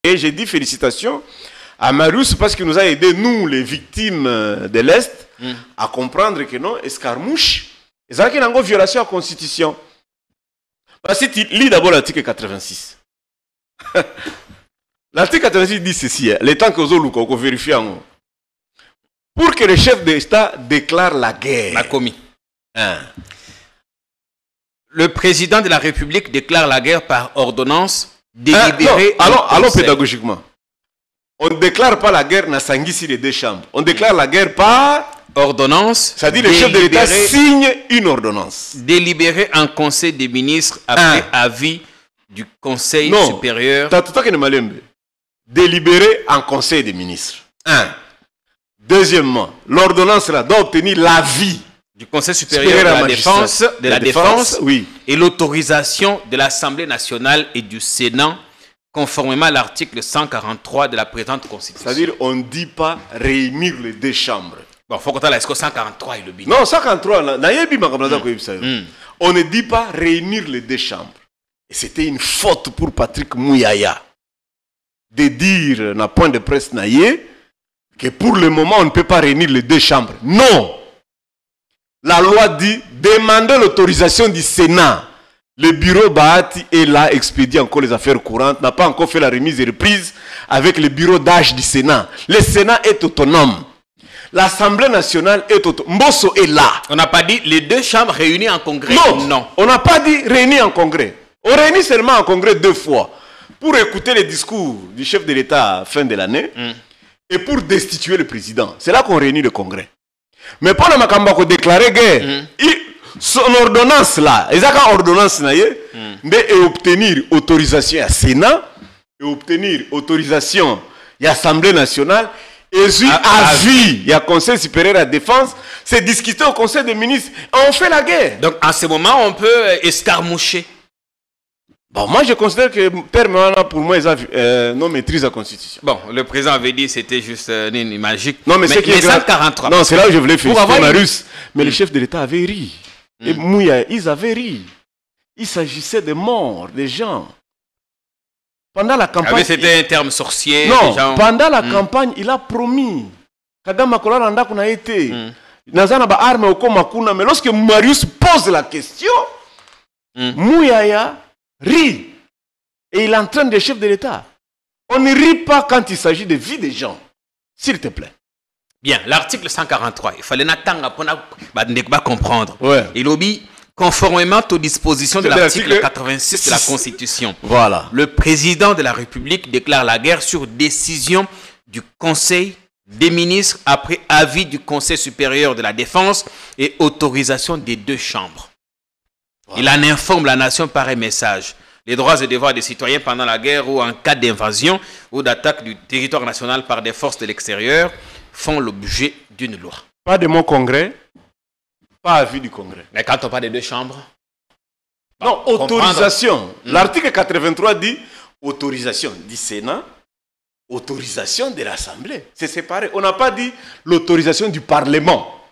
Et j'ai dit félicitations à Marius parce qu'il nous a aidé, nous, les victimes de l'Est, à comprendre que non, escarmouche, et ça, qu'il y a une violation à la Constitution. Parce que tu lis d'abord l'article 86. L'article 86 dit ceci, le temps que vous avez vérifié. Pour que le chef d'État déclare la guerre. La commis. Le président de la République déclare la guerre par ordonnance délibérée. Allons pédagogiquement. On ne déclare pas la guerre dans Sangisi les deux chambres. On déclare la guerre par ordonnance. C'est-à-dire le chef de l'État signe une ordonnance. Délibérée en Conseil des ministres après avis du Conseil supérieur. Délibéré en Conseil des ministres. Deuxièmement, l'ordonnance doit obtenir l'avis du Conseil supérieur de la défense, oui, et l'autorisation de l'Assemblée nationale et du Sénat, conformément à l'article 143 de la présente Constitution. C'est-à-dire, on ne dit pas réunir les deux chambres. Bon, il faut qu'on ait est-ce que 143 est le but. Non, 143, on ne dit pas réunir les deux chambres. Et c'était une faute pour Patrick Mouyaya de dire, dans point de presse naïe, que pour le moment, on ne peut pas réunir les deux chambres. Non! La loi dit, demandez l'autorisation du Sénat. Le bureau Bahati est là, expédie encore les affaires courantes, n'a pas encore fait la remise et reprise avec le bureau d'âge du Sénat. Le Sénat est autonome. L'Assemblée nationale est autonome. Mbosso est là. On n'a pas dit les deux chambres réunies en congrès. Non. On n'a pas dit réunies en congrès. On réunit seulement en congrès 2 fois. Pour écouter les discours du chef de l'État à la fin de l'année et pour destituer le président. C'est là qu'on réunit le congrès. Mais pour le Makambako déclarer guerre, son ordonnance là, et obtenir autorisation à Sénat, et obtenir autorisation à l'Assemblée nationale, et puis avis, il y a Conseil supérieur à la défense, c'est discuter au Conseil des ministres, et on fait la guerre. Donc en ce moment, on peut escarmoucher. Bon, moi je considère que Père Moana, pour moi, non maîtrise la Constitution. Bon, le président avait dit que c'était juste magique. Non, mais c'est qui est 143. Non, c'est là où je voulais féliciter Marius. Mais le chef de l'État avait ri. Et Mouya, ils avaient ri. Il s'agissait de morts, des gens. Pendant la campagne. C'était un terme sorcier. Non, gens... pendant la campagne, il a promis. Kagame Kola Randa qu'on a été. Nazana ba arme au Komakuna. Mais lorsque Marius pose la question, Mouyaya rit. Et il entraîne des chefs de l'État. On ne rit pas quand il s'agit de vie des gens. S'il te plaît. Bien, l'article 143, il fallait n'attendre pour comprendre. Ouais. Il obéit conformément aux dispositions de l'article 86 de la Constitution. Voilà. Le président de la République déclare la guerre sur décision du Conseil des ministres après avis du Conseil supérieur de la défense et autorisation des 2 chambres. Voilà. Il en informe la nation par un message. Les droits et devoirs des citoyens pendant la guerre ou en cas d'invasion ou d'attaque du territoire national par des forces de l'extérieur font l'objet d'une loi. Pas de mon congrès, pas avis du congrès. Mais quand on parle des 2 chambres? Non, autorisation. L'article 83 dit autorisation du Sénat, autorisation de l'Assemblée. C'est séparé. On n'a pas dit l'autorisation du Parlement.